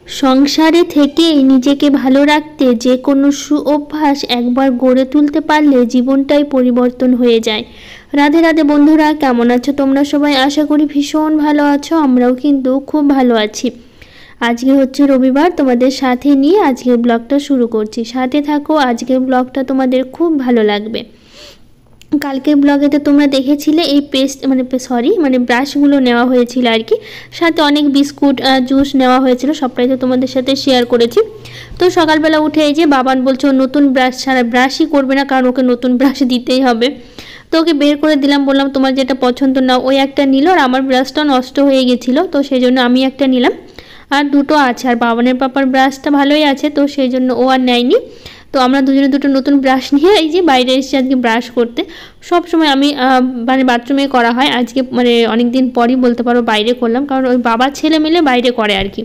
সংসারে থেকে নিজেকে ভালো রাখতে যে কোনো অভ্যাস একবার গড়ে তুলতে পারলে জীবনটাই পরিবর্তন হয়ে যায়। রাধে রাধে বন্ধুরা, কেমন আছো তোমরা সবাই? আশা করি ভীষণ ভালো আছো। আমরাও কিন্তু খুব ভালো আছি। আজকে হচ্ছে রবিবার, তোমাদের সাথে নিয়ে আজকের ব্লগটা শুরু করছি। সাথে থাকো, আজকের ব্লগটা তোমাদের খুব ভালো লাগবে। কালকের ব্লগেতে তোমরা দেখেছিলে এই ব্রাশগুলো নেওয়া হয়েছিল আর কি, সাথে অনেক বিস্কুট জুস নেওয়া হয়েছিল, সবটাই তো তোমাদের সাথে শেয়ার করেছি। তো সকালবেলা উঠে এই যে বাবান বলছে ও নতুন ব্রাশ ছাড়া ব্রাশই করবে না, কারণ ওকে নতুন ব্রাশ দিতেই হবে। তো ওকে বের করে দিলাম, বললাম তোমার যেটা পছন্দ না। ওই একটা নিল, আর আমার ব্রাশটা নষ্ট হয়ে গেছিলো, তো সেই জন্য আমি একটা নিলাম, আর দুটো আছে। আর বাবানের পাপার ব্রাশটা ভালোই আছে, তো সেই জন্য ও আর নেয়নি। তো আমরা দুজনে দুটো নতুন ব্রাশ নিয়ে এই যে বাইরে এসেছি আজকে ব্রাশ করতে। সব সময় আমি বাথরুমে করা হয়, আজকে অনেক দিন পরই বলতে পারো বাইরে করলাম, কারণ ওই বাবা ছেলে মিলে বাইরে করে আর কি।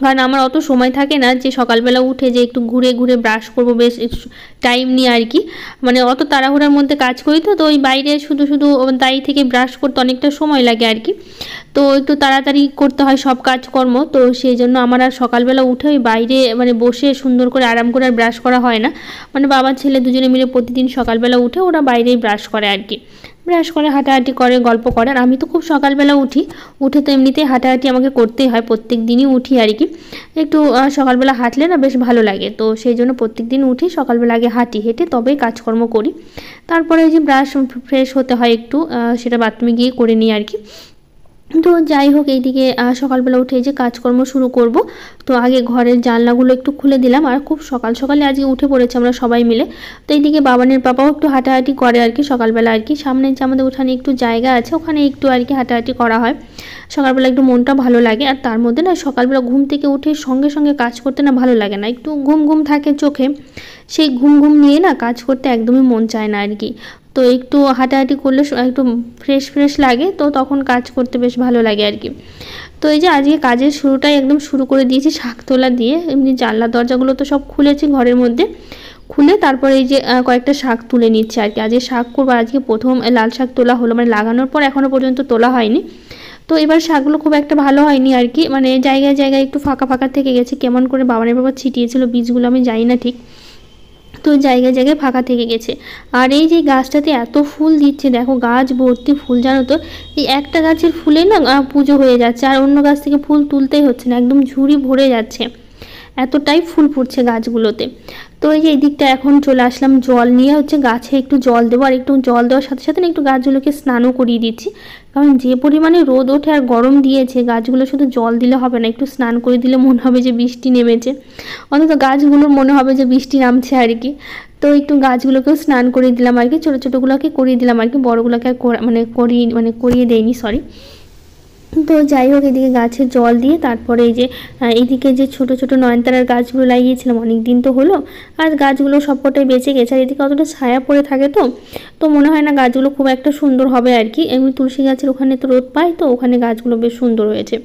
কারণ আমার অত সময় থাকে না যে সকালবেলা উঠে যে একটু ঘুরে ঘুরে ব্রাশ করবো, বেশ টাইম নিয়ে আর কি। অত তাড়াহুড়ার মধ্যে কাজ করি, তো ওই বাইরে শুধু শুধু দাঁড়িয়ে থেকে ব্রাশ করতে অনেকটা সময় লাগে আর কি। তো একটু তাড়াতাড়ি করতে হয় সব কাজকর্ম, তো সেই জন্য আমার আর সকালবেলা উঠে ওই বাইরে বসে সুন্দর করে আরাম করে আর ব্রাশ করা হয় না। বাবা ছেলে দুজনে মিলে প্রতিদিন সকালবেলা উঠে ওরা বাইরেই ব্রাশ করে আর কি। ব্রাশ করে হাঁটাহাঁটি করে, গল্প করে। আর আমি তো খুব সকালবেলা উঠে তো এমনিতেই হাঁটাহাঁটি আমাকে করতেই হয়, প্রত্যেক দিনই উঠি আর কি। একটু সকালবেলা হাঁটলে না বেশ ভালো লাগে, তো সেই জন্য প্রত্যেক দিন উঠি সকালবেলা, আগে হেঁটে তবেই কাজকর্ম করি। তারপরে যে ব্রাশ ফ্রেশ হতে হয় একটু, সেটা বাথরুমে গিয়ে করে নিই আর কি। তো যাই হোক, এইদিকে সকালবেলা উঠে যে কাজকর্ম শুরু করব। তো আগে ঘরের জানলাগুলো একটু খুলে দিলাম, আর খুব সকালে আজকে উঠে পড়েছে আমরা সবাই মিলে। তো এইদিকে বাবানের পাপাও একটু হাঁটাহাঁটি করে আর কি সকালবেলা আর কি। সামনে যে আমাদের উঠানে একটু জায়গা আছে, ওখানে একটু আর কি হাঁটাহাঁটি করা হয় সকালবেলা, একটু মনটা ভালো লাগে। আর তার মধ্যে না সকালবেলা ঘুম থেকে উঠে সঙ্গে সঙ্গে কাজ করতে না ভালো লাগে না, একটু ঘুম থাকে চোখে, সেই ঘুম নিয়ে না কাজ করতে একদমই মন চায় না আর কি। তো একটু হাঁটাহাঁটি করলে একটু ফ্রেশ লাগে, তো তখন কাজ করতে বেশ ভালো লাগে আর কি। তো এই যে আজকে কাজের শুরুটাই একদম শুরু করে দিয়েছি শাক তোলা দিয়ে। এমনি জানলা দরজাগুলো তো সব খুলেছি ঘরের মধ্যে, খুলে তারপরে এই যে কয়েকটা শাক তুলে নিচ্ছে আর কি। আজকে শাক করবো, আজকে প্রথম লাল শাক তোলা হলো, লাগানোর পর এখনও পর্যন্ত তোলা হয়নি। তো এবার শাকগুলো খুব একটা ভালো হয়নি আর কি, জায়গায় জায়গায় একটু ফাঁকা থেকে গেছে, কেমন করে বাবানের বাবা ছিটিয়েছিল বীজগুলো আমি জানি না ঠিক, তো জায়গায় জায়গায় ফাঁকা থেকে গেছে। আর এই যে গাছটাতে এত ফুল দিচ্ছে, দেখো গাছ ভর্তি ফুল, জানো তো এই একটা গাছের ফুলে না পুজো হয়ে যাচ্ছে, আর অন্য গাছ থেকে ফুল তুলতেই হচ্ছে না, একদম ঝুড়ি ভরে যাচ্ছে, এতটাই ফুল ফুটছে গাছগুলোতে। তো এই যে এই দিকটা এখন চলে আসলাম জল নিয়ে, হচ্ছে গাছে একটু জল দেবো, আর একটু জল দেওয়ার সাথে সাথে না একটু গাছগুলোকে স্নানও করিয়ে দিচ্ছি, কারণ যে পরিমাণে রোদ ওঠে আর গরম দিয়েছে, গাছগুলো শুধু জল দিলে হবে না, একটু স্নান করে দিলে মনে হবে যে বৃষ্টি নেমেছে, অন্তত গাছগুলোর মনে হবে যে বৃষ্টি নামছে আর কি। তো একটু গাছগুলোকেও স্নান করিয়ে দিলাম আর কি, ছোটো ছোটোগুলোকে করিয়ে দিলাম আর কি, বড়োগুলোকে আর করিয়ে দেয়নি, সরি। তো যাই হোক, এদিকে গাছে জল দিয়ে তারপরে এই যে এইদিকে যে ছোট ছোট নয়নতারার গাছগুলো লাগিয়েছিলাম অনেক দিন তো হলো, আর গাছগুলো সবকটাই বেঁচে গেছে। আর এদিকে অতটা ছায়া পড়ে থাকে, তো মনে হয় না গাছগুলো খুব একটা সুন্দর হবে আর কি। এমনি তুলসী গাছের ওখানে তো রোদ পায়, তো ওখানে গাছগুলো বেশ সুন্দর হয়েছে।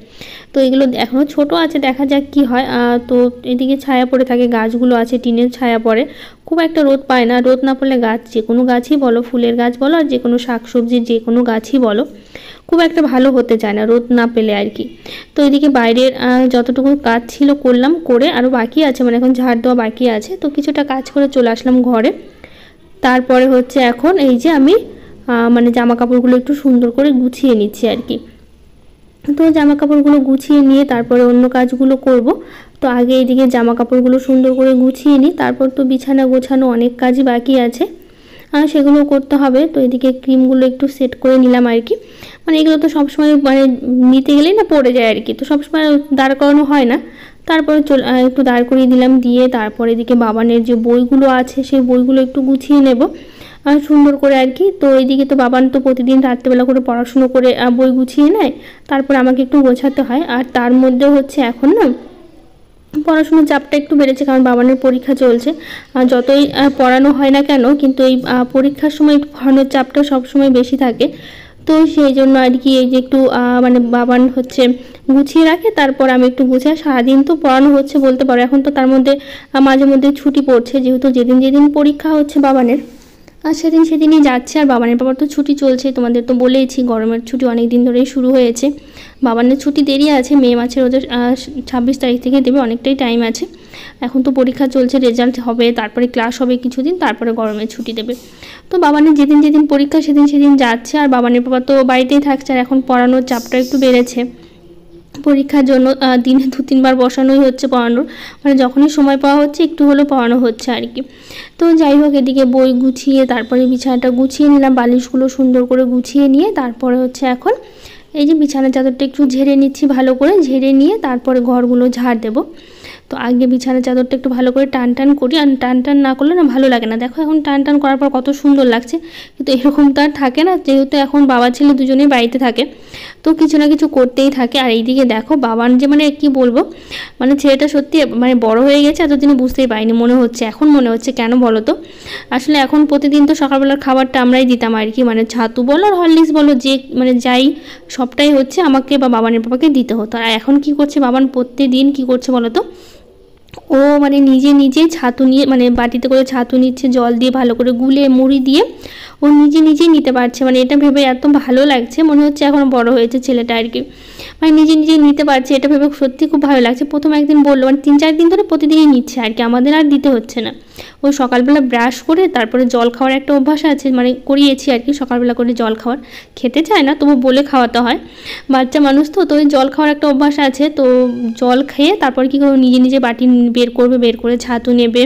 তো এগুলো এখনও ছোট আছে, দেখা যাক কি হয়। তো এদিকে ছায়া পড়ে থাকে, গাছগুলো আছে টিনের ছায়া পড়ে, খুব একটা রোদ পায় না। রোদ না পড়লে গাছ, যে কোনো গাছই বলো, ফুলের গাছ বলো আর যে কোনো শাকসবজির যে কোনো গাছই বলো, খুব একটা ভালো হতে চায় না রোদ না পেলে আর কি। তো এদিকে বাইরের যতটুকু কাজ ছিল করলাম, করে আরও বাকি আছে, এখন ঝাড় দেওয়া বাকি আছে, তো কিছুটা কাজ করে চলে আসলাম ঘরে। তারপরে হচ্ছে এখন এই যে আমি জামা কাপড়গুলো একটু সুন্দর করে গুছিয়ে নিচ্ছি আর কি। তো জামা কাপড়গুলো গুছিয়ে নিয়ে তারপরে অন্য কাজগুলো করব। তো আগে এইদিকে জামা কাপড়গুলো সুন্দর করে গুছিয়ে নিই, তারপর তো বিছানা গোছানো অনেক কাজই বাকি আছে, সেগুলো করতে হবে। তো এদিকে ক্রিমগুলো একটু সেট করে নিলাম আর কি। এগুলো তো সবসময় নিতে গেলেই না পড়ে যায় আর কি, তো সবসময় দাঁড় করানো হয় না। তারপরে একটু দাঁড় করিয়ে দিলাম, দিয়ে তারপরে এদিকে বাবানের যে বইগুলো আছে সেই বইগুলো একটু গুছিয়ে নেব আর সুন্দর করে আর কি। তো এইদিকে তো বাবান তো প্রতিদিন রাত্রেবেলা করে পড়াশুনো করে বই গুছিয়ে নেয়, তারপর আমাকে একটু গোছাতে হয়। আর তার মধ্যে হচ্ছে এখন না পড়াশোনার চাপটা একটু বেড়েছে, কারণ বাবানের পরীক্ষা চলছে। আর যতই পড়ানো হয় না কেন, কিন্তু এই পরীক্ষার সময় একটু পড়ানোর চাপটা সবসময় বেশি থাকে। তো সেই জন্য আর কি এই যে একটু বাবান হচ্ছে গুছিয়ে রাখে, তারপর আমি একটু গুছিয়ে, সারাদিন তো পড়ানো হচ্ছে বলতে পারো। এখন তো তার মধ্যে মাঝে মধ্যে ছুটি পড়ছে, যেহেতু যেদিন পরীক্ষা হচ্ছে বাবানের, আর সেদিনই যাচ্ছে। আর বাবানের বাবার তো ছুটি চলছে, তোমাদের তো বলেইছি গরমের ছুটি অনেক দিন ধরেই শুরু হয়েছে, বাবানের ছুটি দেরি আছে, মে মাসের ওদের 26 তারিখ থেকে দেবে, অনেকটাই টাইম আছে। এখন তো পরীক্ষা চলছে, রেজাল্ট হবে, তারপরে ক্লাস হবে কিছুদিন, তারপরে গরমের ছুটি দেবে। তো বাবানের যেদিন যেদিন পরীক্ষা সেদিন যাচ্ছে, আর বাবানের বাবা তো বাড়িতেই থাকছে, আর এখন পড়ানোর চাপটা একটু বেড়েছে। পরীক্ষার জন্য দিনে 2-3 বার বসানোই হচ্ছে পড়ানোর, মানে যখনই সময় পাওয়া হচ্ছে একটু হলেও পড়ানো হচ্ছে আর কি। তো যাই হোক, এদিকে বই গুছিয়ে তারপরে বিছানাটা গুছিয়ে নিলাম, বালিশগুলো সুন্দর করে গুছিয়ে নিয়ে তারপরে হচ্ছে এখন এই যে বিছানার চাদরটা একটু ঝেড়ে নিচ্ছি, ভালো করে ঝেড়ে নিয়ে তারপরে ঘরগুলো ঝাড় দেবো। তো আগে বিছানার চাদরটা একটু ভালো করে টান করি, আর টান না করলে না ভালো লাগে না। দেখো এখন টান করার পর কত সুন্দর লাগছে, কিন্তু এরকম তো আর থাকে না, যেহেতু এখন বাবা ছেলে দুজনেই বাড়িতে থাকে, তো কিছু না কিছু করতেই থাকে। আর এইদিকে দেখো বাবার যে মানে কি বলবো, মানে ছেলেটা সত্যি মানে বড় হয়ে গেছে, এতদিনে বুঝতেই পারিনি, মনে হচ্ছে এখন মনে হচ্ছে। কেন বলো তো, আসলে এখন প্রতিদিন তো সকালবেলার খাবারটা আমরাই দিতাম আর কি, মানে ছাতু বলো আর হরলিক্স বলো, যে মানে যাই সবটাই হচ্ছে আমাকে বা বাবানের বাবাকে দিতে হতো। আর এখন কি করছে বাবান, প্রত্যেকদিন কি করছে বলো তো, ও মানে নিজে ছাতু নিয়ে, মানে বাটিতে করে ছাতু নিচ্ছে, জল দিয়ে ভালো করে গুলে মুড়ি দিয়ে ও নিজেই নিতে পারছে। মানে এটা ভেবে এত ভালো লাগছে, মনে হচ্ছে এখন বড় হয়েছে ছেলেটা আর কি, মানে নিজে নিতে পারছে, এটা ভেবে সত্যি খুব ভালো লাগছে। প্রথম একদিন বললো, মানে 3-4 দিন ধরে প্রতিদিনই নিচ্ছে আর কি, আমাদের আর দিতে হচ্ছে না। ও সকালবেলা ব্রাশ করে তারপরে জল খাওয়ার একটা অভ্যাস আছে, মানে করিয়েছি আর কি, সকালবেলা করে জল খাওয়ার, খেতে চায় না তবু বলে খাওয়াতে হয়, বাচ্চা মানুষ তো, ওই জল খাওয়ার একটা অভ্যাস আছে। তো জল খেয়ে তারপর কী করবে, নিজে বাটি বের করে ছাতু নেবে,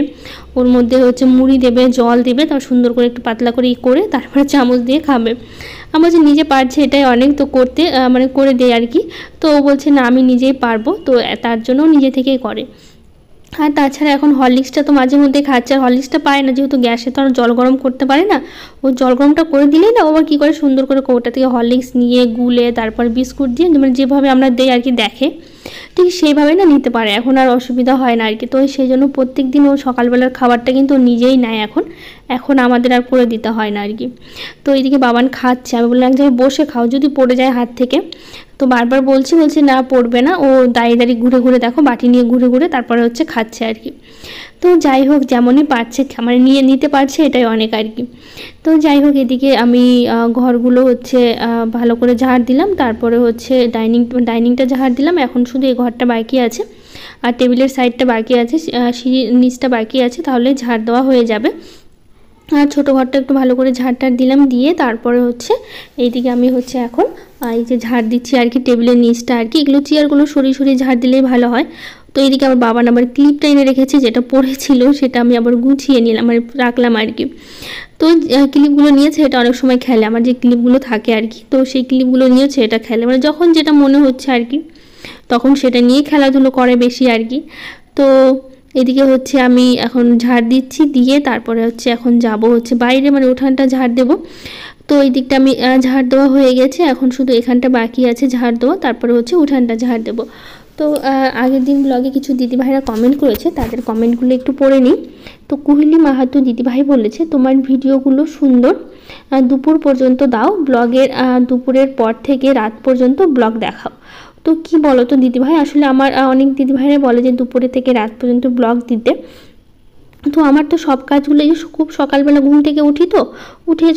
ওর মধ্যে হচ্ছে মুড়ি দেবে, জল দেবে, তারপর সুন্দর করে একটু পাতলা করে করে তারপরে চামচ দিয়ে খাবে। আমার যে নিজে পারছে এটাই অনেক, তো করতে মানে করে দেয় আর কি। তো ও বলছে না আমি নিজেই পারবো, তো তার জন্য নিজে থেকেই করে। আর তাছাড়া এখন হরলিক্সটা তো মাঝে মধ্যে খাচ্ছে, আর হরলিক্সটা পায় না, যেহেতু গ্যাসে তো আর জল গরম করতে পারে না, ও জল গরমটা করে দিলেই না, ও আবার কী করে সুন্দর করে কৌটা থেকে হরলিক্স নিয়ে গুলে তারপর বিস্কুট দিয়ে, মানে যেভাবে আমরা দেই আর কি দেখে, ঠিক সেইভাবে না নিতে পারে, এখন আর অসুবিধা হয় না আর কি। তো সেই জন্য প্রত্যেক দিন ও সকালবেলার খাবারটা কিন্তু নিজেই নেয় এখন আমাদের আর করে দিতে হয় না আর কি। তো এইদিকে বাবান খাচ্ছে, আমি বললাম এক জায়গায় বসে খাও, যদি পড়ে যায় হাত থেকে। তো বারবার বলছি না পড়বে না, ও দাঁড়িয়ে ঘুরে দেখো বাটি নিয়ে ঘুরে তারপরে হচ্ছে খাচ্ছে আর কি। তো যাই হোক, যেমনই পারছে মানে নিতে পারছে, এটাই অনেক আর কি। তো যাই হোক, এদিকে আমি ঘরগুলো হচ্ছে ভালো করে ঝাড় দিলাম, তারপরে হচ্ছে ডাইনিংটা ঝাড় দিলাম, এখন শুধু এই ঘরটা বাকি আছে, আর টেবিলের সাইডটা বাকি আছে, সিঁড়ির নিচটা বাকি আছে, তাহলে ঝাড় দেওয়া হয়ে যাবে। আর ছোটো ঘরটা একটু ভালো করে ঝাড়টার দিলাম, দিয়ে তারপরে হচ্ছে এইদিকে আমি হচ্ছে এখন এই যে ঝাড় দিচ্ছি আর কি, টেবিলের নিচটা আর কি, এগুলো চেয়ারগুলো সরিয়ে ঝাড় দিলেই ভালো হয়। তো এইদিকে আমার বাবা আবার ক্লিপটা এনে রেখেছে, যেটা পড়েছিল সেটা আমি আবার গুছিয়ে নিলাম, মানে রাখলাম আর কি। তো ক্লিপগুলো নিয়েছে, এটা অনেক সময় খেলে, আমার যে ক্লিপগুলো থাকে আর কি, তো সেই ক্লিপগুলো নিয়েছে এটা খেলে, মানে যখন যেটা মনে হচ্ছে আর কি তখন সেটা নিয়ে খেলাধুলো করে বেশি আর কি। তো এদিকে হচ্ছে আমি এখন ঝাড় দিচ্ছি, দিয়ে তারপরে হচ্ছে এখন যাব হচ্ছে বাইরে, মানে উঠানটা ঝাড় দেবো। তো এই দিকটা আমি ঝাড় দেওয়া হয়ে গেছে, এখন শুধু এখানটা বাকি আছে ঝাড় দেওয়া, তারপরে হচ্ছে উঠানটা ঝাড় দেবো। তো আগের দিন ব্লগে কিছু দিদিভাইরা কমেন্ট করেছে, তাদের কমেন্টগুলো একটু পড়ে নিই। তো কুহিলি মাহাতো দিদিভাই বলেছে, তোমার ভিডিওগুলো সুন্দর, দুপুর পর্যন্ত দাও, ব্লগের দুপুরের পর থেকে রাত পর্যন্ত ব্লগ দেখাও। তো কি বলো তো দিদিভাই, আসলে আমার অনেক দিদিভাইরা বলে যে দুপুরে থেকে রাত পর্যন্ত ব্লগ দিতে, তো আমার তো সব কাজগুলো এই খুব সকালবেলা ঘুম থেকে উঠে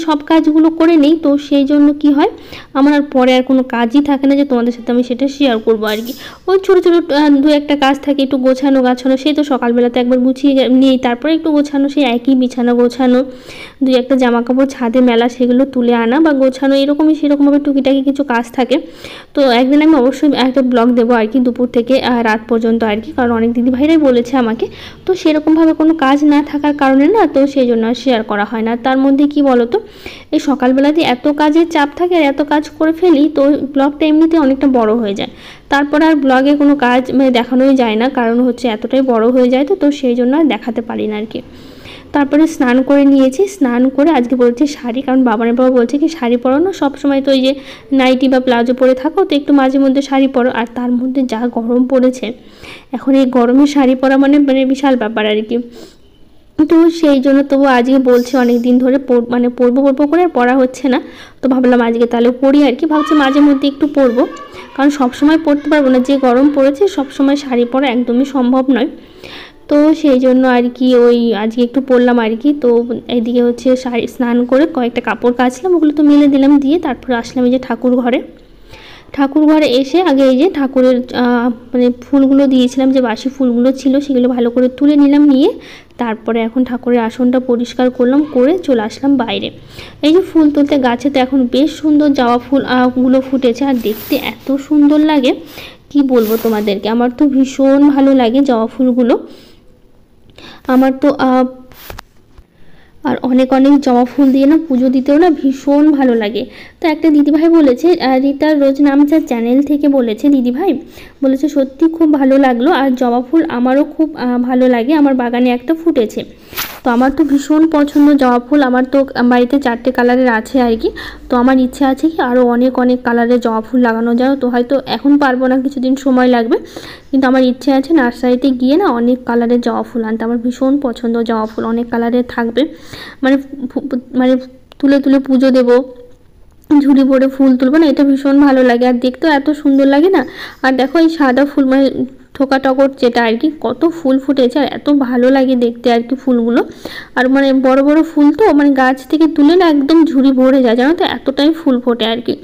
সব কাজগুলো করে নিই, তো সেই জন্য কি হয় আমার আর পরে আর কোনো কাজই থাকে না যে তোমাদের সাথে আমি সেটা শেয়ার করবো আর কি। ওই ছোটো দু একটা কাজ থাকে, একটু গোছানো সেই তো সকালবেলাতে একবার গুছিয়ে নিই, তারপরে একটু গোছানো, সেই একই বিছানা গোছানো, দুই একটা জামা কাপড় ছাদে মেলা সেগুলো তুলে আনা বা গোছানো, এরকমই সেরকমভাবে টুকিটাকি কিছু কাজ থাকে। তো একদিন আমি অবশ্যই একটা ব্লগ দেবো আর কি, দুপুর থেকে রাত পর্যন্ত আর কি, কারণ অনেক দিদিভাইরাই বলেছে আমাকে। তো সেরকমভাবে কোনো কাজ না থাকার কারণে না, তো সেই জন্য আর শেয়ার করা হয় না। তার মধ্যে কি বলো তো, এই সকালবেলাতে এত কাজের চাপ থাকে আর এত কাজ করে ফেলি, তো ব্লগটা এমনিতে অনেকটা বড় হয়ে যায়, তারপর আর ব্লগে কোনো কাজ মানে দেখানোই যায় না, কারণ হচ্ছে এতটাই বড় হয়ে যায়, তো সেই জন্য আর দেখাতে পারি না আর কি। তারপরে স্নান করে নিয়েছি, স্নান করে আজকে বলছে শাড়ি, কারণ বাবা বলছে কি শাড়ি পরো না, সবসময় তো ওই যে নাইটি বা প্লাজো পরে থাকো, তো একটু মাঝে মধ্যে শাড়ি পরো, আর তার মধ্যে যা গরম পড়েছে এখন, এই গরমে শাড়ি পরা মানে বিশাল ব্যাপার আর কি। তো সেই জন্য তবু আজকে বলছে অনেক দিন ধরে মানে পরবো করে আর পরা হচ্ছে না, তো ভাবলাম আজকে তাহলে পরি আর কি, ভাবছি মাঝে মধ্যে একটু পরবো, কারণ সবসময় পরতে পারবো না, যে গরম পড়েছে সবসময় শাড়ি পরা একদমই সম্ভব নয়। তো সেই জন্য আর কি ওই আজকে একটু পরলাম আর কি। তো এইদিকে হচ্ছে স্নান করে কয়েকটা কাপড় কাচলাম, ওগুলো তো মেলে দিলাম, দিয়ে তারপরে আসলাম এই যে ঠাকুর ঘরে। ঠাকুর ঘরে এসে আগে এই যে ঠাকুরের মানে ফুলগুলো দিয়েছিলাম, যে বাসি ফুলগুলো ছিল সেগুলো ভালো করে তুলে নিলাম, নিয়ে তারপরে এখন ঠাকুরের আসনটা পরিষ্কার করলাম, করে চলে আসলাম বাইরে। এই যে ফুল তুলতে গাছে তো এখন বেশ সুন্দর জবা ফুল গুলো ফুটেছে, আর দেখতে এত সুন্দর লাগে কি বলবো তোমাদেরকে। আমার তো ভীষণ ভালো লাগে জবা ফুলগুলো, আমার তো আর অনেক অনেক জবা ফুল দিয়ে না পুজো দিতেও না ভীষণ ভালো লাগে। তো একটা দিদিভাই বলেছে, রীতার রোজ নামচার চ্যানেল থেকে বলেছে, দিদিভাই বলেছে সত্যি খুব ভালো লাগলো, আর জবা ফুল আমারও খুব ভালো লাগে, আমার বাগানে একটা ফুটেছে। তো আমার তো ভীষণ পছন্দ জবা ফুল, আমার তো বাড়িতে 4টে কালারের আছে আর কি। তো আমার ইচ্ছে আছে কি আরও অনেক অনেক কালারের জবা ফুল লাগানো যায়, তো হয়তো এখন পারবো না, কিছুদিন সময় লাগবে, কিন্তু আমার ইচ্ছে আছে নার্সারিতে গিয়ে না অনেক কালারের জবা ফুল আনতে। আমার ভীষণ পছন্দ জবা ফুল, অনেক কালারের থাকবে, মানে মানে তুলে তুলে পুজো দেবো, ঝুড়ি ভরে ফুল তুলবো না, এটা ভীষণ ভালো লাগে, আর দেখতেও এত সুন্দর লাগে না। আর দেখো এই সাদা ফুল মানে থোকা টগর যেটা আর কি, কত ফুল ফুটেছে, আর এত ভালো লাগে দেখতে আর কি ফুলগুলো। আর মানে বড় বড় ফুল তো মানে গাছ থেকে তুলে না একদম ঝুড়ি ভরে যায়, জানো তো এতটাই ফুল ফোটে আর কি।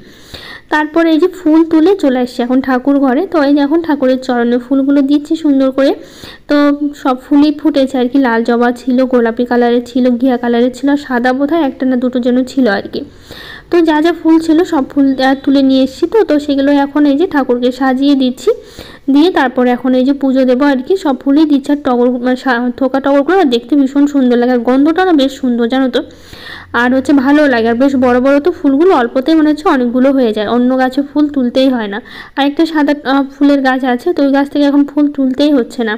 তারপরে এই যে ফুল তুলে চলে আসছি এখন ঠাকুর ঘরে। তো এই যে এখন ঠাকুরের চরণে ফুলগুলো দিচ্ছি সুন্দর করে। তো সব ফুলই ফুটেছে আর কি, লাল জবা ছিল, গোলাপি কালারের ছিল, ঘিয়া কালারের ছিল, সাদা বোধহয় একটা না দুটো যেন ছিল আর কি। তো যা যা ফুল ছিল সব ফুল তুলে নিয়ে এসেছি। তো সেগুলো এখন এই যে ঠাকুরকে সাজিয়ে দিচ্ছি, দিয়ে তারপরে এখন এই যে পুজো দেবো আর কি। সব ফুলই দিচ্ছে, আর টগর মানে থোকা টগরগুলো দেখতে ভীষণ সুন্দর লাগে, আর গন্ধটা না বেশ সুন্দর জানো তো, আর হচ্ছে ভালো লাগে, আর বেশ বড় বড় তো ফুলগুলো অল্পতেই মনে হচ্ছে অনেকগুলো হয়ে যায়, অন্য গাছে ফুল তুলতেই হয় না। আর একটা সাদা ফুলের গাছ আছে, তো ওই গাছ থেকে এখন ফুল তুলতেই হচ্ছে না,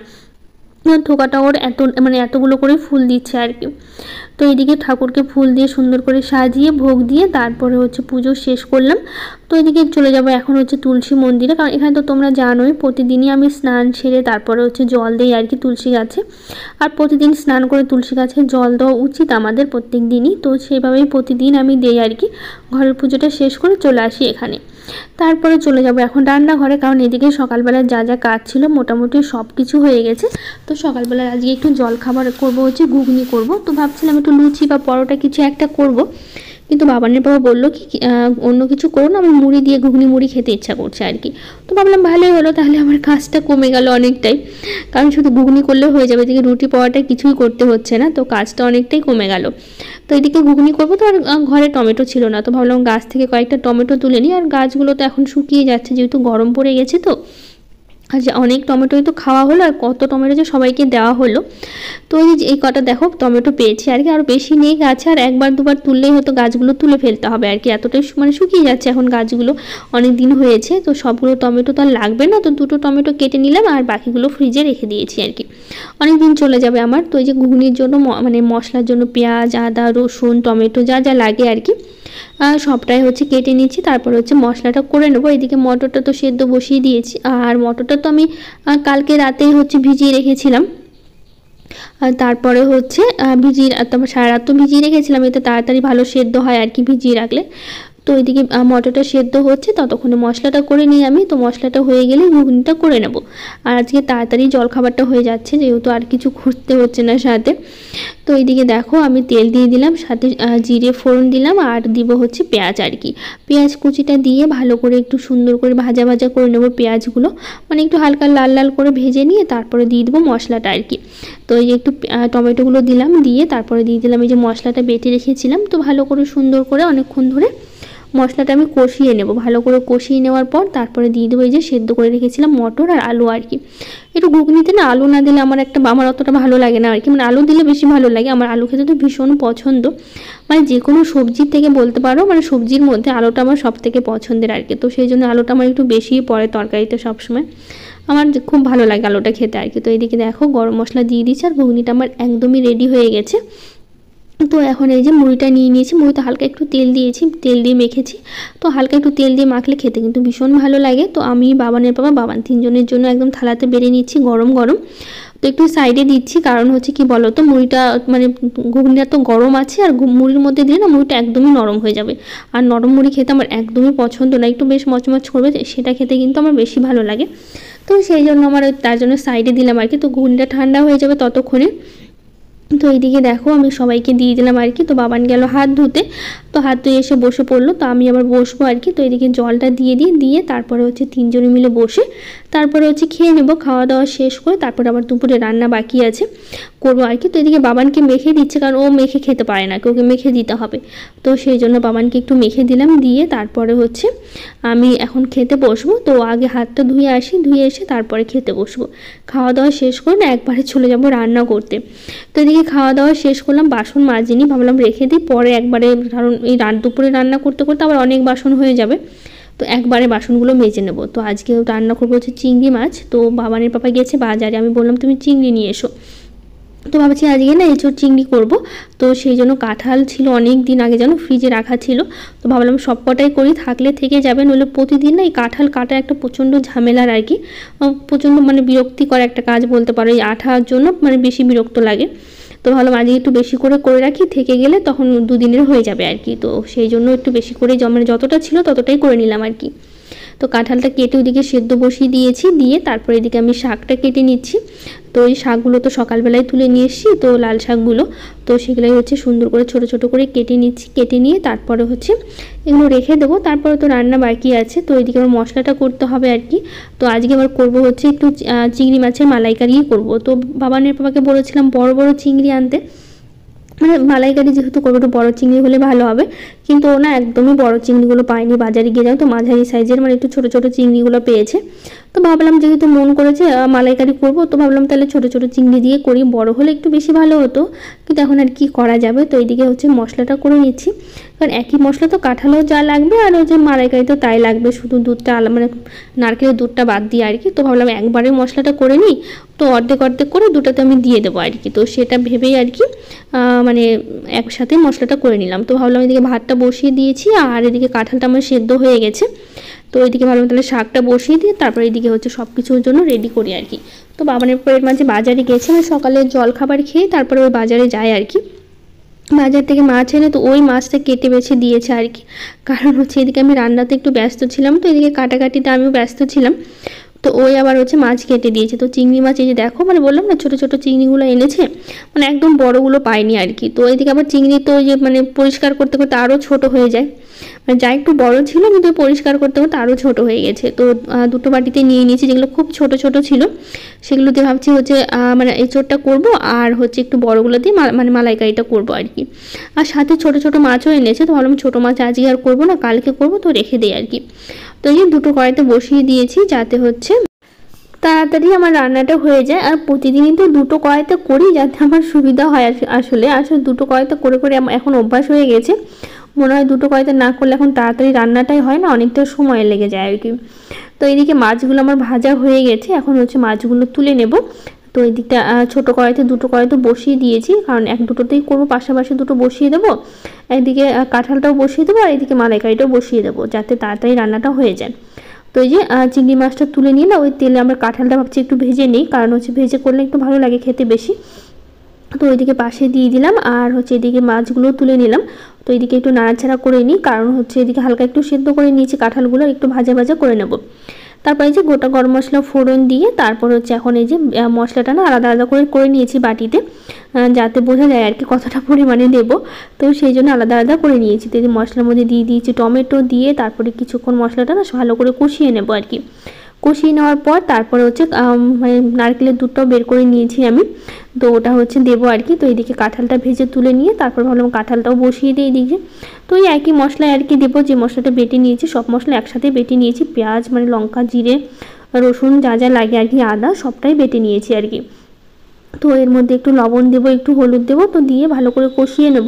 থোকা টগর এত মানে এতগুলো করে ফুল দিচ্ছে আর কি। তো এদিকে ঠাকুরকে ফুল দিয়ে সুন্দর করে সাজিয়ে ভোগ দিয়ে তারপরে হচ্ছে পুজো শেষ করলাম। তো এদিকে চলে যাবো এখন হচ্ছে তুলসী মন্দিরে, কারণ এখানে তো তোমরা জানোই প্রতিদিনই আমি স্নান সেরে তারপরে হচ্ছে জল দিই আর কি তুলসী গাছে, আর প্রতিদিন স্নান করে তুলসী গাছে জল দেওয়া উচিত আমাদের প্রত্যেক দিনই। তো সেইভাবেই প্রতিদিন আমি দিই আর কি। ঘরের পুজোটা শেষ করে চলে আসি এখানে। তারপরে চলে যাব এখন রান্নাঘরে, কারণ এদিকে সকালবেলা যা যা কাজ ছিল মোটামুটি সব কিছু হয়ে গেছে। তো সকালবেলা আজকে একটু জল খাবার করব, হচ্ছে ঘুগনি করব। তো ভাবছিলাম একটু লুচি বা পরোটা কিছু একটা করব, কিন্তু বাবানের বাবা বললো কি অন্য কিছু করো না, আমার মুড়ি দিয়ে ঘুগনি মুড়ি খেতে ইচ্ছা করছে আর কি। তো ভাবলাম ভালোই হলো, তাহলে আমার কাজটা কমে গেল অনেকটাই, কারণ শুধু ঘুগনি করলেও হয়ে যাবে, এদিকে রুটি পরোটা কিছুই করতে হচ্ছে না, তো কাজটা অনেকটাই কমে গেল। তো এদিকে ঘুগনি করবো, তো আর ঘরে টমেটো ছিল না, তো ভাবলাম গাছ থেকে কয়েকটা টমেটো তুলে নিই। আর গাছগুলো তো এখন শুকিয়ে যাচ্ছে যেহেতু গরম পড়ে গেছে, তো আচ্ছা অনেক টমেটোই তো খাওয়া হলো, আর কত টমেটো যে সবাইকে দেওয়া হলো। তো এই কটা দেখো টমেটো পেয়েছি আর কি, আর বেশি নেই গাছে, আর একবার দুবার তুললেই হয়তো গাছগুলো তুলে ফেলতে হবে আর কি, এতটাই মানে শুকিয়ে যাচ্ছে এখন গাছগুলো, অনেক দিন হয়েছে। তো সবগুলো টমেটো তো আর লাগবে না, তো দুটো টমেটো কেটে নিলাম, আর বাকিগুলো ফ্রিজে রেখে দিয়েছি আর কি, অনেক দিন চলে যাবে আমার। তো এই যে ঘুগনির জন্য মানে মশলার জন্য পেঁয়াজ, আদা, রসুন, টমেটো যা যা লাগে আর কি সবটাই হচ্ছে কেটে নিচ্ছি, তারপর হচ্ছে মশলাটা করে নেবো। এদিকে মটরটা তো সেদ্ধ বসিয়ে দিয়েছি, আর মটরটা তো আমি কালকে রাতেই হচ্ছে ভিজিয়ে রেখেছিলাম, আর তারপরে হচ্ছে তারপর সারা রাত তো ভিজিয়ে রেখেছিলাম, এতে তাড়াতাড়ি ভালো সেদ্ধ হয় আর কি ভিজিয়ে রাখলে। তো এদিকে মটরটা সেদ্ধ হচ্ছে, ততক্ষণে মশলাটা করে নিই আমি। তো মশলাটা হয়ে গেলে ঘুগনিটা করে নেব, আর আজকে তাড়াতাড়ি জলখাবারটা হয়ে যাচ্ছে যেহেতু আর কিছু করতে হচ্ছে না সাথে। তো এইদিকে দেখো আমি তেল দিয়ে দিলাম, সাথে জিরে ফোড়ন দিলাম, আর দিব হচ্ছে পেঁয়াজ আর কি। পেঁয়াজ কুচিটা দিয়ে ভালো করে একটু সুন্দর করে ভাজা ভাজা করে নেবো পেঁয়াজগুলো, মানে একটু হালকা লাল লাল করে ভেজে নিয়ে তারপরে দিয়ে দেবো মশলাটা আর কি। তো এই যে একটু টমেটোগুলো দিলাম, দিয়ে তারপরে দিয়ে দিলাম এই যে মশলাটা বেটে রেখেছিলাম। তো ভালো করে সুন্দর করে অনেকক্ষণ ধরে মশলাটা আমি কষিয়ে নেব, ভালো করে কষিয়ে নেওয়ার পর তারপরে দিয়ে দেবো এই যে সেদ্ধ করে রেখেছিলাম মটর আর আলু আর কি। একটু ঘুগনিতে না আলু না দিলে আমার অতটা ভালো লাগে না আর কি, মানে আলু দিলে বেশি ভালো লাগে, আমার আলু খেতে তো ভীষণ পছন্দ, মানে যে কোনো সবজির থেকে বলতে পারো, মানে সবজির মধ্যে আলুটা আমার সব থেকে পছন্দের আর কি। তো সেই জন্য আলুটা আমার একটু বেশিই পড়ে তরকারিতে সবসময়, আমার খুব ভালো লাগে আলুটা খেতে আর কি। তো এইদিকে দেখো গরম মশলা দিয়ে দিচ্ছি, আর ঘুগনিটা আমার একদমই রেডি হয়ে গেছে। তো এখন এই যে মুড়িটা নিয়ে নিয়েছি, মুড়িতে হালকা একটু তেল দিয়েছি, তেল দিয়ে মেখেছি। তো হালকা একটু তেল দিয়ে মাখলে খেতে কিন্তু ভীষণ ভালো লাগে। তো আমি বাবান তিনজনের জন্য একদম থালাতে বেড়ে নিচ্ছি গরম গরম। তো একটু সাইডে দিচ্ছি, কারণ হচ্ছে কি বলো তো মুড়িটা মানে ঘুগনিটা তো গরম আছে, আর মুড়ির মধ্যে দিলে না মুড়িটা একদমই নরম হয়ে যাবে, আর নরম মুড়ি খেতে আমার একদমই পছন্দ না, একটু বেশ মচমচ করবে সেটা খেতে কিন্তু আমার বেশি ভালো লাগে। তো সেই জন্য আমার তার জন্য সাইডে দিলাম আর কি। তো ঘুগনিটা ঠান্ডা হয়ে যাবে ততক্ষণে, তো এইদিকে দেখো আমি সবাইকে দিয়ে দিলাম আর কি। তো বাবান গেল হাত ধুতে, তো হাত ধুয়ে এসে বসে পড়লো, তো আমি আবার বসবো আর কি। তো এদিকে জলটা দিয়ে তারপরে হচ্ছে তিনজনে মিলে বসে তারপরে হচ্ছে খেয়ে নেবো। খাওয়া দাওয়া শেষ করে তারপরে আবার দুপুরে রান্না বাকি আছে, করবো আর কি। তো এদিকে বাবানকে মেখে দিচ্ছে, কারণ ও মেখে খেতে পারে না, ওকে মেখে দিতে হবে। তো সেই জন্য বাবানকে একটু মেখে দিলাম, দিয়ে তারপরে হচ্ছে আমি এখন খেতে বসবো। তো আগে হাতটা ধুয়ে আসি, ধুয়ে এসে তারপরে খেতে বসবো। খাওয়া দাওয়া শেষ করে না একবারে চলে যাবো রান্না করতে। তো এদিকে খাওয়া দাওয়া শেষ করলাম, বাসন মাজিনি, ভাবলাম রেখে দিই পরে একবারে, কারণ এই দুপুরে রান্না করতে করতে আবার অনেক বাসন হয়ে যাবে, তো একবারে বাসনগুলো মেজে নেব। তো আজকে রান্না করবো হচ্ছে চিংড়ি মাছ। তো বাবানের পাপা গেছে বাজারে, আমি বললাম তুমি চিংড়ি নিয়ে এসো। তো ভাবছি আজকে না এঁচোড় চিংড়ি করব। তো সেই জন্য কাঁঠাল ছিল অনেক দিন আগে যেন ফ্রিজে রাখা ছিল, তো ভাবলাম সব কটাই করি, থাকলে থেকে যাবে, নইলে প্রতিদিন না এই কাঁঠাল কাটা একটা প্রচণ্ড ঝামেলার আর কি, প্রচণ্ড মানে বিরক্তিকর একটা কাজ বলতে পারো, এই আঠার জন্য মানে বেশি বিরক্ত লাগে। তো ভাবলাম আজকে একটু বেশি করে রাখি, থেকে গেলে তখন দুদিনের হয়ে যাবে আর কি। তো সেই জন্য একটু বেশি করে মানে যতটা ছিল ততটাই করে নিলাম আর কি। তো কাঁঠালটা কেটে ওদিকে সেদ্ধ বসিয়ে দিয়েছি, দিয়ে তারপরে এদিকে আমি শাকটা কেটে নিচ্ছি। তো এই শাকগুলো তো সকালবেলায় তুলে নিয়ে এসেছি, তো লাল শাকগুলো, তো সেগুলোই হচ্ছে সুন্দর করে ছোট ছোট করে কেটে নিচ্ছি। কেটে নিয়ে তারপরে হচ্ছে এগুলো রেখে দেবো, তারপরে তো রান্না বাকি আছে। তো এদিকে আমার মশলাটা করতে হবে আর কি। তো আজকে আবার করবো হচ্ছে একটু চিংড়ি মাছের মালাইকারিই করবো। তো বাবানের পাপাকে বলেছিলাম বড় বড় চিংড়ি আনতে, মানে মালাইকারি যেহেতু করবো একটু বড়ো চিংড়ি হলে ভালো হবে, কিন্তু ও না একদমই বড়ো চিংড়িগুলো পায়নি। বাজারে গিয়ে যাও তো মাঝারি সাইজের মানে একটু ছোটো ছোটো চিংড়িগুলো পেয়েছে। তো ভাবলাম যেহেতু মন করেছে মালাইকারি করবো, তো ভাবলাম তাহলে ছোটো ছোটো চিংড়ি দিয়ে করি, বড় হলে একটু বেশি ভালো হতো, কিন্তু এখন আর কি করা যাবে। তো এইদিকে হচ্ছে মশলাটা করে নিচ্ছি, কারণ একই মশলা তো কাঁঠালেও যা লাগবে আর হচ্ছে মালাইকারি তো তাই লাগবে, শুধু দুধটা মানে নারকেলের দুধটা বাদ দিয়ে আর কি। তো ভাবলাম একবারে মশলাটা করে নিই, তো অর্ধেক অর্ধেক করে দুটাতে আমি দিয়ে দেবো আর কি। তো সেটা ভেবেই আর কি মানে একসাথে মশলাটা করে নিলাম। তো ভাবলাম এদিকে ভাতটা বসিয়ে দিয়েছি, আর এদিকে কাঁঠালটা আমার সেদ্ধ হয়ে গেছে। তো এদিকে ভাবলাম তাহলে শাকটা বসিয়ে দিয়ে তারপরে এদিকে হচ্ছে সব কিছুর জন্য রেডি করি আর কি। তো বাবানের পরের মাঝে বাজারে গেছে, মানে সকালে জলখাবার খেয়ে তারপরে ওই বাজারে যায় আর কি। বাজার থেকে মাছ এনে তো ওই মাছটা কেটে বেছে দিয়েছে আর কি, কারণ হচ্ছে এদিকে আমি রান্নাতে একটু ব্যস্ত ছিলাম, তো এদিকে কাটাকাটিতে আমিও ব্যস্ত ছিলাম। তো ওই আবার হচ্ছে মাছ কেটে দিয়েছে। তো চিংড়ি মাছ এই যে দেখো, মানে বললাম না ছোটো ছোটো চিংড়িগুলো এনেছে, মানে একদম বড়গুলো পাইনি আর কি। তো এদিকে আবার চিংড়ি তো ওই যে মানে পরিষ্কার করতে করতে আরও ছোট হয়ে যায়, মানে যা একটু বড় ছিল কিন্তু পরিষ্কার করতে করতে আরও ছোট হয়ে গেছে। তো দুটো বাটিতে নিয়ে নিয়েছি, যেগুলো খুব ছোট ছোট ছিল সেগুলোতে ভাবছি হচ্ছে মানে এঁচোড়টা করব, আর হচ্ছে একটু বড়গুলো দিয়ে মানে মালাইকারিটা করবো আর কি। আর সাথে ছোট ছোট মাছও এনেছে, তো ভাবলাম ছোটো মাছ আজকে আর করবো না, কালকে করবো, তো রেখে দিই আর কি। তো এই দুটো কড়াইতে বসিয়ে দিয়েছি যাতে হচ্ছে তাড়াতাড়ি আমার রান্নাটা হয়ে যায়। আর প্রতিদিনই তো দুটো কড়াইতে করি যাতে আমার সুবিধা হয়, আসলে দুটো কড়াইতে করে করে এখন অভ্যাস হয়ে গেছে। মনে হয় দুটো কড়াইতে না করলে এখন তাড়াতাড়ি রান্নাটাই হয় না, অনেকটা সময় লেগে যায় আর কি। তো এইদিকে মাছগুলো আমার ভাজা হয়ে গেছে, এখন হচ্ছে মাছগুলো তুলে নেব। তো এই দিকটা ছোটো কড়াইতে দুটো কড়াইতে বসিয়ে দিয়েছি, কারণ এক দুটোতেই করবো, পাশাপাশি দুটো বসিয়ে দেবো। একদিকে কাঁঠালটাও বসিয়ে দেবো, আর এইদিকে মালাইকারিটাও বসিয়ে দেবো, যাতে তাড়াতাড়ি রান্নাটা হয়ে যায়। তো এই যে চিংড়ি মাছটা তুলে নিয়ে না ওই তেলে আমরা কাঁঠালটা ভাবছি একটু ভেজে নিই, কারণ হচ্ছে ভেজে করলে একটু ভালো লাগে খেতে বেশি। তো ওইদিকে পাশে দিয়ে দিলাম, আর হচ্ছে এদিকে মাছগুলো তুলে নিলাম। তো এদিকে একটু নাড়াচাড়া করে নিই, কারণ হচ্ছে এদিকে হালকা একটু সেদ্ধ করে নিয়েছি কাঁঠালগুলো, একটু ভাজা ভাজা করে নেব। তারপর এই যে গোটা গরম মশলা ফোড়ন দিয়ে তারপর হচ্ছে এখন এই যে মশলাটা না আলাদা আলাদা করে নিয়েছি বাটিতে, যাতে বোঝা যায় আর কি কতটা পরিমাণে দেবো। তো সেই জন্য আলাদা আলাদা করে নিয়েছি। তো এই যে মশলার মধ্যে দিয়ে দিয়েছি টমেটো, দিয়ে তারপরে কিছুক্ষণ মশলাটা না ভালো করে কষিয়ে নেব আর কি। কষিয়ে নেওয়ার পর তারপরে হচ্ছে মানে নারকেলের দুধটাও বের করে নিয়েছি আমি, তো ওটা হচ্ছে দেবো আর কি। তো এইদিকে কাঁঠালটা ভেজে তুলে নিয়ে তারপর ভাবলাম কাঁঠালটাও বসিয়ে দিই এদিকে। তো এই একই মশলায় আর কি দেবো, যে মশলাটা বেটে নিয়েছি, সব মশলা একসাথে বেটে নিয়েছি, পেঁয়াজ মানে লঙ্কা জিরে রসুন যা যা লাগে আর কি, আদা সবটাই বেটে নিয়েছি আর কি। তো এর মধ্যে একটু লবণ দেবো, একটু হলুদ দেবো, তো দিয়ে ভালো করে কষিয়ে নেব।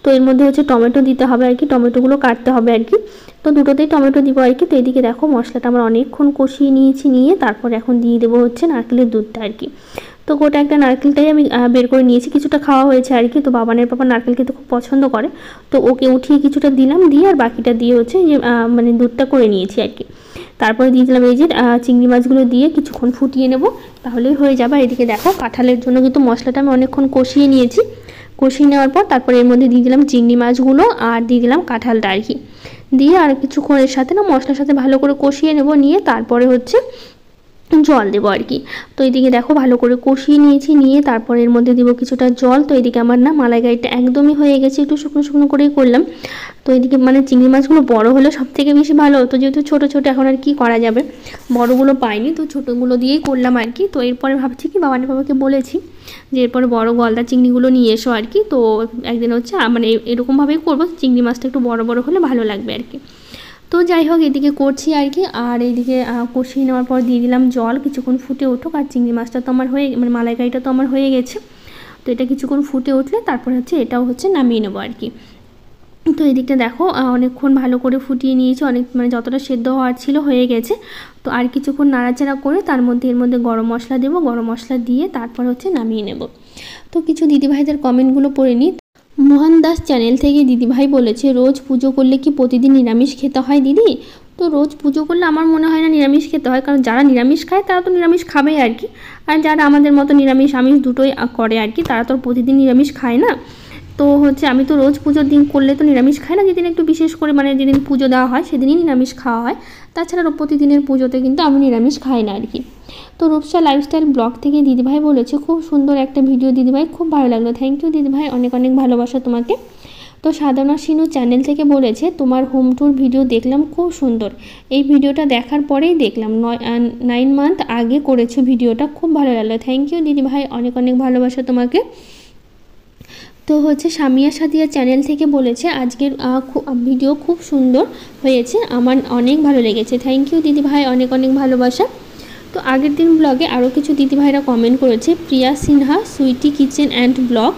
তো এর মধ্যে হচ্ছে টমেটো দিতে হবে আর কি, টমেটোগুলো কাটতে হবে আর কি। তো দুটোতেই টমেটো দিব আর কি। তো এদিকে দেখো মশলাটা আমার অনেকক্ষণ কষিয়ে নিয়েছি, নিয়ে তারপর এখন দিয়ে দেবো হচ্ছে নারকেলের দুধটা আর কি। তো গোটা একটা নারকেলটাই আমি বের করে নিয়েছি, কিছুটা খাওয়া হয়েছে আর কি। তো বাবানের পাপা নারকেল খেতে খুব পছন্দ করে, তো ওকে উঠিয়ে কিছুটা দিলাম, দিয়ে আর বাকিটা দিয়ে হচ্ছে যে মানে দুধটা করে নিয়েছি আর কি। তারপরে দিয়ে দিলাম এই যে চিংড়ি মাছগুলো, দিয়ে কিছুক্ষণ ফুটিয়ে নেব, তাহলেই হয়ে যাবে। এদিকে দেখো কাঁঠালের জন্য কিন্তু মশলাটা আমি অনেকক্ষণ কষিয়ে নিয়েছি। কষিয়ে নেওয়ার পর তারপরে এর মধ্যে দিয়ে দিলাম চিংড়ি মাছগুলো, আর দিয়ে দিলাম কাঁঠালটা আর কি। দিয়ে আর কিছুক্ষণ এর সাথে না মশলার সাথে ভালো করে কষিয়ে নেব, নিয়ে তারপরে হচ্ছে জল দেবো আর কি। তো এদিকে দেখো ভালো করে কষিয়ে নিয়েছি, নিয়ে তারপর এর মধ্যে দেবো কিছুটা জল। তো এদিকে আমার না মালাইকারিটা একদমই হয়ে গেছে, একটু শুকনো শুকনো করেই করলাম। তো এদিকে মানে চিংড়ি মাছগুলো বড় হলে সব থেকে বেশি ভালো হতো, যেহেতু ছোটো ছোটো এখন আর কি করা যাবে, বড়গুলো পাইনি, তো ছোটোগুলো দিয়েই করলাম আর কি। তো এরপরে ভাবছি কি বাবাকে বলেছি যে এরপরে বড় গলদা চিংড়িগুলো নিয়ে এসো আর কি। তো একদিন হচ্ছে মানে এরকমভাবেই করবো, চিংড়ি মাছটা একটু বড় বড় হলে ভালো লাগবে আর কি। তো যাই হোক এদিকে করছি আর কি। আর এইদিকে কষিয়ে নেওয়ার পর দিয়ে দিলাম জল, কিছুক্ষণ ফুটে উঠুক। আর চিংড়ি মাছটা তো আমার হয়ে মানে মালাইকারিটা তো আমার হয়ে গেছে। তো এটা কিছুক্ষণ ফুটে উঠলে তারপর হচ্ছে এটাও হচ্ছে নামিয়ে নেবো আর কি। তো এদিকটা দেখো অনেকক্ষণ ভালো করে ফুটিয়ে নিয়েছি, অনেক মানে যতটা সেদ্ধ হওয়ার ছিল হয়ে গেছে। তো আর কিছুক্ষণ নাড়াচাড়া করে তার মধ্যে এর মধ্যে গরম মশলা দেবো, গরম মশলা দিয়ে তারপর হচ্ছে নামিয়ে নেব। তো কিছু দিদিভাইদের কমেন্টগুলো পড়ে নিই। মোহন দাস চ্যানেল থেকে দিদিভাই বলেছে, রোজ পুজো করলে কি প্রতিদিন নিরামিষ খেতে হয় দিদি? তো রোজ পুজো করলে আমার মনে হয় না নিরামিষ খেতে হয়, কারণ যারা নিরামিষ খায় তারা তো নিরামিষ খাবেই আর কি। আর যারা আমাদের মতো নিরামিষ আমিষ দুটোই করে আর কি, তারা তো প্রতিদিন নিরামিষ খায় না। তো হচ্ছে আমি তো রোজ পুজোর দিন করলে তো নিরামিষ খাই না, যেদিন একটু বিশেষ করে মানে যেদিন পুজো দেওয়া হয় সেদিনই নিরামিষ খাওয়া হয়। তাছাড়া প্রতিদিনের পুজোতে কিন্তু আমি নিরামিষ খাই না আর কি। তো রূপসা লাইফস্টাইল ব্লগ থেকে দিদিভাই বলেছে, খুব সুন্দর একটা ভিডিও দিদিভাই, খুব ভালো লাগলো। থ্যাংক ইউ দিদিভাই, অনেক অনেক ভালোবাসা তোমাকে। তো সাধনা সিনু চ্যানেল থেকে বলেছে, তোমার হোম ট্যুর ভিডিও দেখলাম, খুব সুন্দর। এই ভিডিওটা দেখার পরেই দেখলাম, 9 মান্থ আগে করেছো ভিডিওটা, খুব ভালো লাগলো। থ্যাংক ইউ দিদিভাই, অনেক অনেক ভালোবাসা তোমাকে। তো হচ্ছে সামিয়া সাদিয়া চ্যানেল থেকে বলেছে, আজকের ভিডিও খুব সুন্দর হয়েছে, আমার অনেক ভালো লেগেছে। থ্যাংক ইউ দিদিভাই, অনেক অনেক ভালোবাসা। তো আগের দিন ব্লগে আরও কিছু দিদিভাইরা কমেন্ট করেছে, Priya Sinha, sweety kitchen and blog,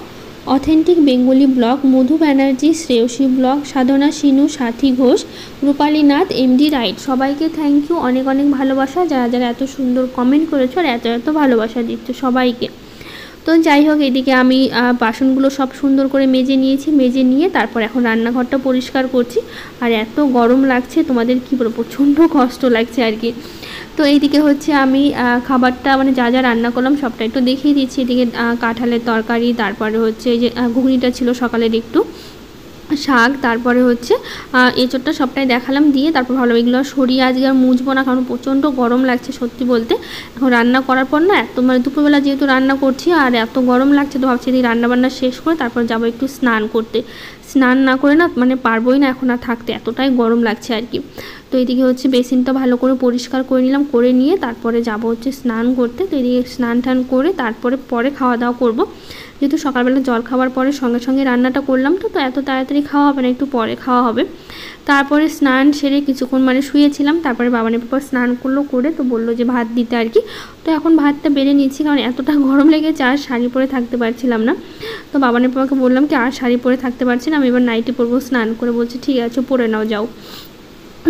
authentic Bengali blog, Madhu Banerjee, Shreyasi blog, Sadhana Sinu, Sathi Ghosh, Rupali Nath, MD right. সবাইকে থ্যাংক ইউ, অনেক অনেক ভালোবাসা, যারা যারা এত সুন্দর কমেন্ট করেছো আর এত এত ভালোবাসা দিচ্ছ সবাইকে। তো যাই হোক এদিকে আমি বাসনগুলো সব সুন্দর করে মেজে নিয়েছি, মেজে নিয়ে তারপর এখন রান্নাঘরটা পরিষ্কার করছি। আর এত গরম লাগছে তোমাদের কী বলবো, প্রচণ্ড কষ্ট লাগছে আর কি। তো এইদিকে হচ্ছে আমি খাবারটা মানে যা যা রান্না করলাম সবটা একটু দেখিয়ে দিচ্ছি। এদিকে কাঁঠালের তরকারি, তারপরে হচ্ছে এই যে ঘুগনিটা ছিল সকালের, একটু শাক, তারপরে হচ্ছে এঁচোড়টা সবটাই দেখালাম। দিয়ে তারপর ভালো এগুলো সরিয়ে আজকে আর মুছবো না, কারণ প্রচণ্ড গরম লাগছে সত্যি বলতে। এখন রান্না করার পর না এত মানে দুপুরবেলা যেহেতু রান্না করছি আর এত গরম লাগছে, তো ভাবছি এই রান্নাবান্না শেষ করে তারপর যাবো একটু স্নান করতে। স্নান না করে না মানে পারবোই না এখন আর থাকতে, এতটাই গরম লাগছে আর কি। তো এদিকে হচ্ছে বেসিনটা ভালো করে পরিষ্কার করে নিলাম, করে নিয়ে তারপরে যাব হচ্ছে স্নান করতে। তো এদিকে স্নান টান করে তারপরে খাওয়া দাওয়া করব, যেহেতু সকালবেলা জল খাওয়ার পরে সঙ্গে সঙ্গে রান্নাটা করলাম, তো এত তাড়াতাড়ি খাওয়া হবে না, একটু পরে খাওয়া হবে। তারপরে স্নান সেরে কিছুক্ষণ মানে শুয়েছিলাম, তারপরে বাবানের পাপা স্নান করলো, করে তো বললো যে ভাত দিতে আর কি। তো এখন ভাতটা বেড়ে নিচ্ছি, কারণ এতটা গরম লেগেছে আর শাড়ি পরে থাকতে পারছিলাম না। তো বাবানের পাপাকে বললাম কি আর শাড়ি পরে থাকতে পারছি না, আমি এবার নাইটি পরবো স্নান করে। বলছে ঠিক আছে পরে নাও যাও।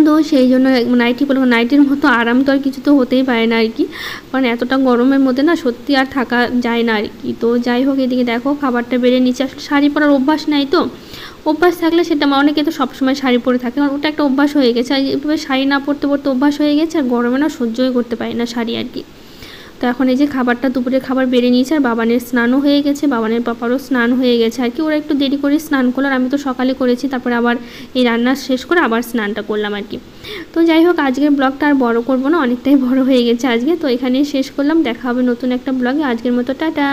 তো সেই জন্য নাইটি পরবো, নাইটির মতো আরাম তো আর কিছু তো হতেই পারে না আর কি, কারণ এতটা গরমের মধ্যে না সত্যি আর থাকা যায় না আর কি। তো যাই হোক এদিকে দেখো খাবারটা বেড়ে নিচে, আসলে শাড়ি পরার অভ্যাস নাই, তো অভ্যাস থাকলে সেটা অনেকে তো সবসময় শাড়ি পরে থাকে, কারণ ওটা একটা অভ্যাস হয়ে গেছে। আর এভাবে শাড়ি না পরতে পরতে অভ্যাস হয়ে গেছে, আর গরমে না সহ্যই করতে পারি না শাড়ি আর কি। তো এখন এই যে খাবারটা দুপুরের খাবার বেড়ে নিয়েছে, আর বাবানের স্নানও হয়ে গেছে, বাবানের পাপারও স্নান হয়ে গেছে আর কি। ওরা একটু দেরি করে স্নান করলো, আর আমি তো সকালে করেছি, তারপরে আবার এই রান্না শেষ করে আবার স্নানটা করলাম আর কি। তো যাই হোক আজকের ব্লগটা আর বড় করবো না, অনেকটাই বড় হয়ে গেছে আজকে। তো এখানেই শেষ করলাম, দেখা হবে নতুন একটা ব্লগে। আজকের মতো টাটা।